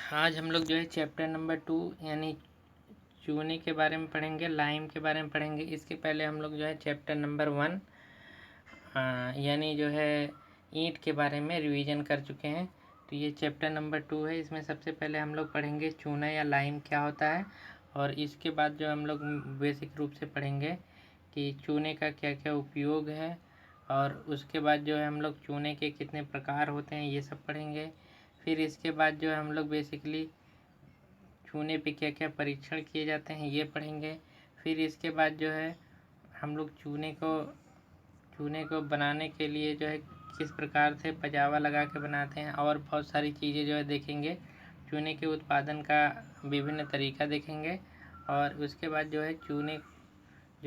आज हम लोग जो है चैप्टर नंबर 2 यानी चूने के बारे में पढ़ेंगे, लाइम के बारे में पढ़ेंगे। इसके पहले हम लोग जो है चैप्टर नंबर 1 यानी जो है ईंट के बारे में रिवीजन कर चुके हैं। तो ये चैप्टर नंबर 2 है। इसमें सबसे पहले हम लोग पढ़ेंगे चूना या लाइम क्या होता है, और इसके बाद जो हम लोग बेसिक रूप से पढ़ेंगे कि चूने का क्या क्या उपयोग है, और उसके बाद जो है हम लोग चूने के कितने प्रकार होते हैं ये सब पढ़ेंगे। फिर इसके बाद जो है हम लोग बेसिकली चूने पे क्या क्या परीक्षण किए जाते हैं ये पढ़ेंगे। फिर इसके बाद जो है हम लोग चूने को बनाने के लिए जो है किस प्रकार से पजावा लगा के बनाते हैं, और बहुत सारी चीज़ें जो है देखेंगे। चूने के उत्पादन का विभिन्न तरीका देखेंगे, और उसके बाद जो है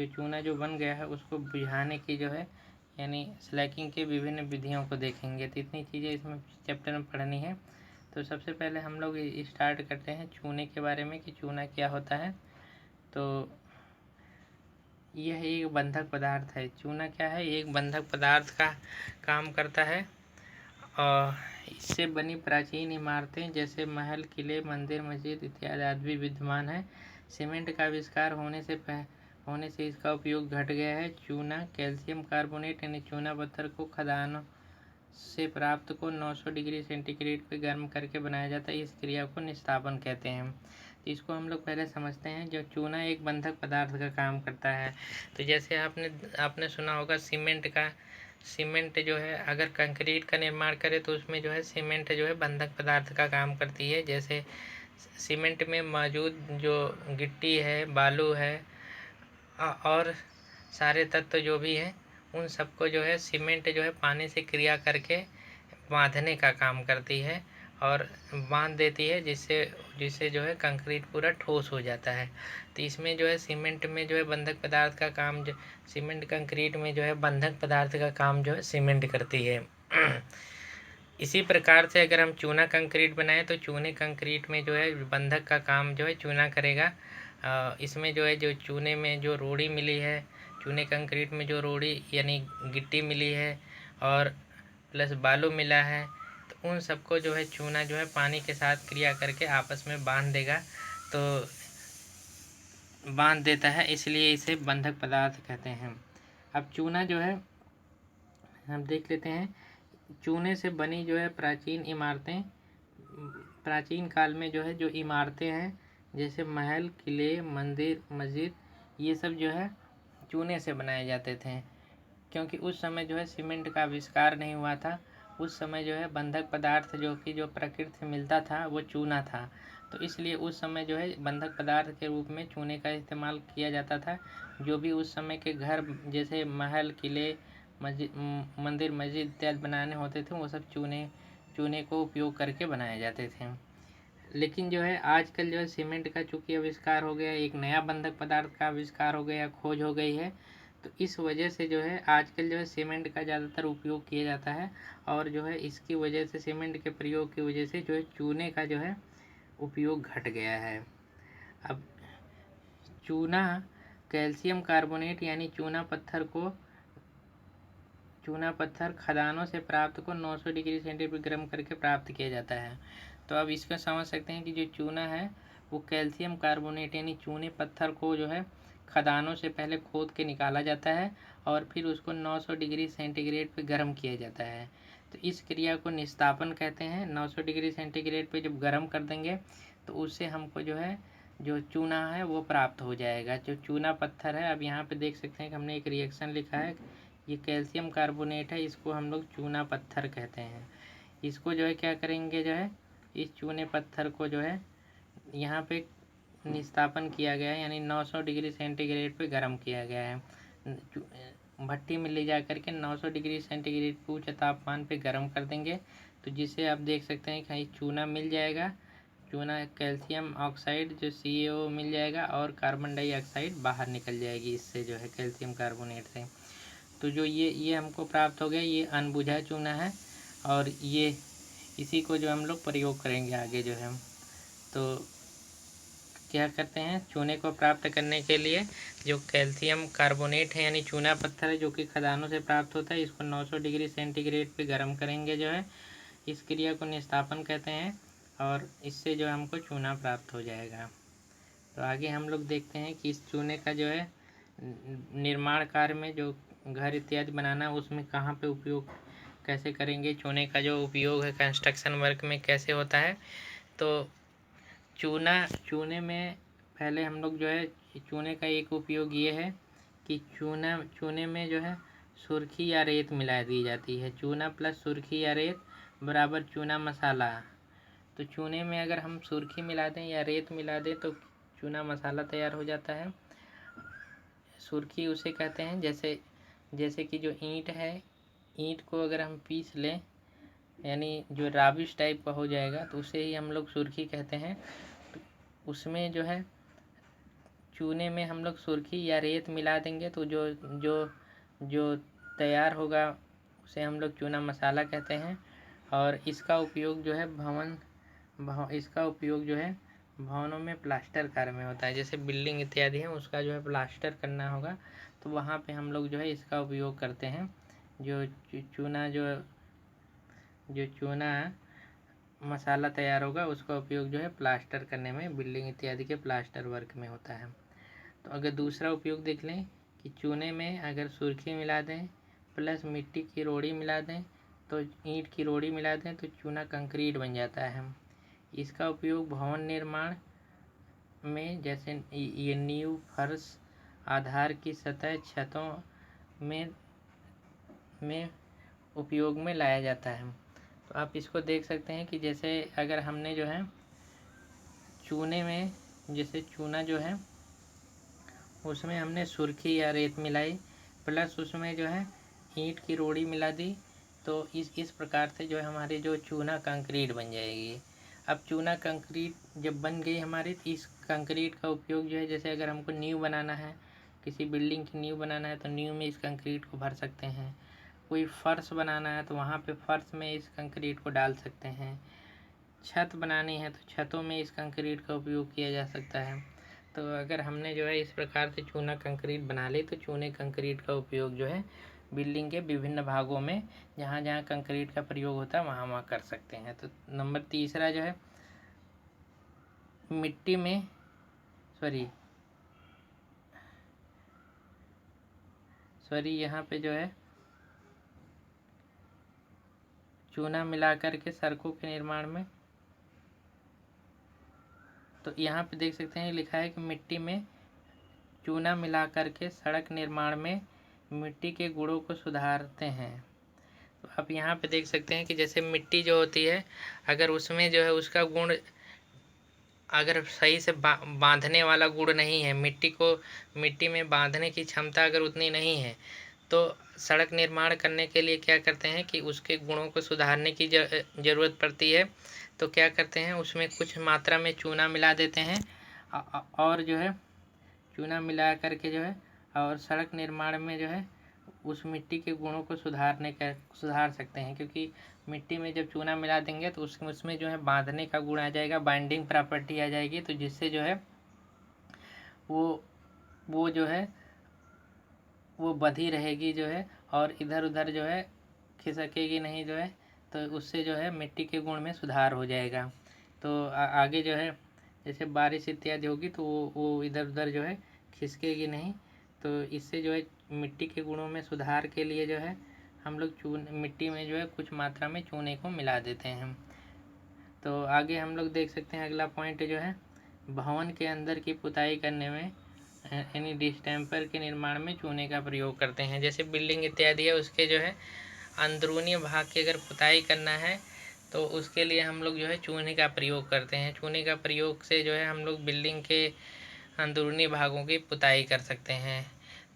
चूना जो बन गया है उसको बुझाने की जो है यानी स्लैकिंग के विभिन्न विधियों को देखेंगे। तो इतनी चीज़ें इसमें चैप्टर में पढ़नी है। तो सबसे पहले हम लोग स्टार्ट करते हैं चूने के बारे में कि चूना क्या होता है। तो यह एक बंधक पदार्थ है। चूना क्या है, एक बंधक पदार्थ का काम करता है, और इससे बनी प्राचीन इमारतें जैसे महल, किले, मंदिर, मस्जिद इत्यादि आदि विद्यमान है। सीमेंट का आविष्कार होने से इसका उपयोग घट गया है। चूना कैल्शियम कार्बोनेट यानी चूना पत्थर को खदानों से प्राप्त को 900 डिग्री सेंटीग्रेड पर गर्म करके बनाया जाता है। इस क्रिया को निस्तापन कहते हैं। इसको हम लोग पहले समझते हैं। जो चूना एक बंधक पदार्थ का काम करता है। तो जैसे आपने सुना होगा सीमेंट जो है अगर कंक्रीट का निर्माण करे तो उसमें जो है सीमेंट जो है बंधक पदार्थ का काम करती है। जैसे सीमेंट में मौजूद जो गिट्टी है, बालू है और सारे तत्व जो भी हैं उन सबको जो है सीमेंट जो है पानी से क्रिया करके बांधने का काम करती है और बांध देती है, जिससे जो है कंक्रीट पूरा ठोस हो जाता है। तो इसमें जो है सीमेंट में जो है बंधक पदार्थ का काम सीमेंट कंक्रीट में जो है बंधक पदार्थ का काम जो है सीमेंट करती है। इसी प्रकार से अगर हम चूना कंक्रीट बनाएं तो चूने कंक्रीट में जो है बंधक का काम जो है चूना करेगा। इसमें जो है जो चूने में जो रोड़ी मिली है, चूने कंक्रीट में जो रोड़ी यानी गिट्टी मिली है और प्लस बालू मिला है, तो उन सबको जो है चूना जो है पानी के साथ क्रिया करके आपस में बांध देगा। तो बांध देता है, इसलिए इसे बंधक पदार्थ कहते हैं। अब चूना जो है हम देख लेते हैं। चूने से बनी जो है प्राचीन काल में जो है जो इमारतें हैं जैसे महल, किले, मंदिर, मस्जिद, ये सब जो है चूने से बनाए जाते थे। क्योंकि उस समय जो है सीमेंट का आविष्कार नहीं हुआ था। उस समय जो है बंधक पदार्थ जो प्रकृति से मिलता था वो चूना था। तो इसलिए उस समय जो है बंधक पदार्थ के रूप में चूने का इस्तेमाल किया जाता था। जो भी उस समय के घर जैसे महल, किले, मंदिर, मस्जिद इत्यादि बनाने होते थे वो सब चूने को उपयोग करके बनाए जाते थे। लेकिन जो है आजकल जो है सीमेंट का चूँकि आविष्कार हो गया, एक नया बंधक पदार्थ का आविष्कार हो गया, खोज हो गई है, तो इस वजह से जो है आजकल जो है सीमेंट का ज़्यादातर उपयोग किया जाता है। और जो है इसकी वजह से सीमेंट के प्रयोग की वजह से जो है चूने का जो है उपयोग घट गया है। अब चूना कैल्शियम कार्बोनेट यानी चूना पत्थर खदानों से प्राप्त को 900 डिग्री सेंटीग्रेड गर्म करके प्राप्त किया जाता है। तो अब इसको समझ सकते हैं कि जो चूना है वो कैल्शियम कार्बोनेट यानी चूने पत्थर को जो है खदानों से पहले खोद के निकाला जाता है और फिर उसको 900 डिग्री सेंटीग्रेड पे गर्म किया जाता है। तो इस क्रिया को निस्तापन कहते हैं। 900 डिग्री सेंटीग्रेड पे जब गर्म कर देंगे तो उससे हमको जो है जो चूना है वो प्राप्त हो जाएगा। जो चूना पत्थर है, अब यहाँ पे देख सकते हैं कि हमने एक रिएक्शन लिखा है, ये कैल्शियम कार्बोनेट है, इसको हम लोग चूना पत्थर कहते हैं। इसको जो है क्या करेंगे, जो है इस चूने पत्थर को जो है यहाँ पे निस्तापन किया गया है, यानी 900 डिग्री सेंटीग्रेड पे गर्म किया गया है। भट्टी में ले जा करके 900 डिग्री सेंटीग्रेड पे उच्च तापमान पे गर्म कर देंगे, तो जिसे आप देख सकते हैं कहीं चूना मिल जाएगा। चूना कैल्शियम ऑक्साइड जो CaO मिल जाएगा और कार्बन डाइऑक्साइड बाहर निकल जाएगी इससे जो है कैल्शियम कार्बोनेट से। तो जो ये हमको प्राप्त हो गया, ये अनबुझा चूना है, और ये इसी को जो हम लोग प्रयोग करेंगे आगे जो है। तो क्या करते हैं, चूने को प्राप्त करने के लिए जो कैल्शियम कार्बोनेट है यानी चूना पत्थर है जो कि खदानों से प्राप्त होता है, इसको 900 डिग्री सेंटीग्रेड पे गर्म करेंगे जो है। इस क्रिया को निस्तापन कहते हैं। और इससे जो है हमको चूना प्राप्त हो जाएगा। तो आगे हम लोग देखते हैं कि इस चूने का जो है निर्माण कार्य में जो घर इत्यादि बनाना है उसमें कहाँ पे उपयोग कैसे करेंगे, चूने का जो उपयोग है कंस्ट्रक्शन वर्क में कैसे होता है। तो चूने में पहले हम लोग जो है चूने का एक उपयोग ये है कि चूने में जो है सुर्खी या रेत मिला दी जाती है। चूना प्लस सुर्खी या रेत बराबर चूना मसाला। तो चूने में अगर हम सुर्खी मिला दें या रेत मिला दें तो चूना मसाला तैयार हो जाता है। सुर्खी उसे कहते हैं जैसे कि जो ईंट है, ईंट को अगर हम पीस लें यानी जो राबिश टाइप का हो जाएगा तो उसे ही हम लोग सुर्खी कहते हैं। तो उसमें जो है चूने में हम लोग सुर्खी या रेत मिला देंगे तो जो जो जो तैयार होगा उसे हम लोग चूना मसाला कहते हैं। और इसका उपयोग जो है भवनों में प्लास्टर कार्य में होता है। जैसे बिल्डिंग इत्यादि है उसका जो है प्लास्टर करना होगा तो वहाँ पे हम लोग जो है इसका उपयोग करते हैं। जो चूना मसाला तैयार होगा उसका उपयोग जो है प्लास्टर करने में, बिल्डिंग इत्यादि के प्लास्टर वर्क में होता है। तो अगर दूसरा उपयोग देख लें कि चूने में अगर सुर्खी मिला दें प्लस मिट्टी की रोड़ी मिला दें तो ईंट की रोड़ी मिला दें तो चूना कंक्रीट बन जाता है। इसका उपयोग भवन निर्माण में जैसे ये नींव, फर्श, आधार की सतह, छतों में उपयोग में लाया जाता है। तो आप इसको देख सकते हैं कि जैसे अगर हमने जो है चूने में जैसे चूना जो है उसमें हमने सुर्खी या रेत मिलाई प्लस उसमें जो है ईंट की रोड़ी मिला दी तो इस प्रकार से जो है हमारी जो चूना कंक्रीट बन जाएगी। अब चूना कंक्रीट जब बन गई हमारी तो इस कंक्रीट का उपयोग जो है जैसे अगर हमको नींव बनाना है, किसी बिल्डिंग की नींव बनाना है तो नींव में इस कंक्रीट को भर सकते हैं। कोई फर्श बनाना है तो वहाँ पे फर्श में इस कंक्रीट को डाल सकते हैं। छत बनानी है तो छतों में इस कंक्रीट का उपयोग किया जा सकता है। तो अगर हमने जो है इस प्रकार से चूना कंक्रीट बना ली तो चूने कंक्रीट का उपयोग जो है बिल्डिंग के विभिन्न भागों में जहाँ जहाँ कंक्रीट का प्रयोग होता है वहाँ वहाँ कर सकते हैं। तो नंबर तीसरा जो है मिट्टी में यहाँ पे जो है चूना मिलाकर के सड़कों के निर्माण में, तो यहाँ पे देख सकते हैं लिखा है कि मिट्टी में चूना मिलाकर के सड़क निर्माण में मिट्टी के गुणों को सुधारते हैं। तो आप यहाँ पे देख सकते हैं कि जैसे मिट्टी जो होती है अगर उसमें जो है उसका गुण अगर सही से बांधने वाला गुण नहीं है, मिट्टी में बांधने की क्षमता अगर उतनी नहीं है तो सड़क निर्माण करने के लिए क्या करते हैं कि उसके गुणों को सुधारने की ज़रूरत पड़ती है। तो क्या करते हैं उसमें कुछ मात्रा में चूना मिला देते हैं और जो है चूना मिला करके जो है और सड़क निर्माण में जो है उस मिट्टी के गुणों को सुधार सकते हैं। क्योंकि मिट्टी में जब चूना मिला देंगे तो उसमें जो है बांधने का गुण आ जाएगा, बाइंडिंग प्रॉपर्टी आ जाएगी। तो जिससे जो है वो जो है वो बंधी रहेगी जो है और इधर उधर जो है खिसकेगी नहीं जो है। तो उससे जो है मिट्टी के गुण में सुधार हो जाएगा। तो आगे जो है जैसे बारिश इत्यादि होगी तो वो इधर उधर जो है खिसकेगी नहीं। तो इससे जो है मिट्टी के गुणों में सुधार के लिए जो है हम लोग मिट्टी में जो है कुछ मात्रा में चूने को मिला देते हैं। तो आगे हम लोग देख सकते हैं अगला पॉइंट जो है भवन के अंदर की पुताई करने में यानी डिस्टेम्पर के निर्माण में चूने का प्रयोग करते हैं। जैसे बिल्डिंग इत्यादि है उसके जो है अंदरूनी भाग की अगर पुताई करना है तो उसके लिए हम लोग जो है चूने का प्रयोग करते हैं। चूने का प्रयोग से जो है हम लोग बिल्डिंग के अंदरूनी भागों की पुताई कर सकते हैं।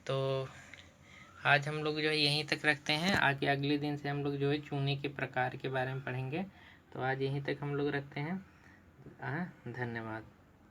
तो आज हम लोग जो है यहीं तक रखते हैं। आगे अगले दिन से हम लोग जो है चूने के प्रकार के बारे में पढ़ेंगे। तो आज यहीं तक हम लोग रखते हैं। धन्यवाद।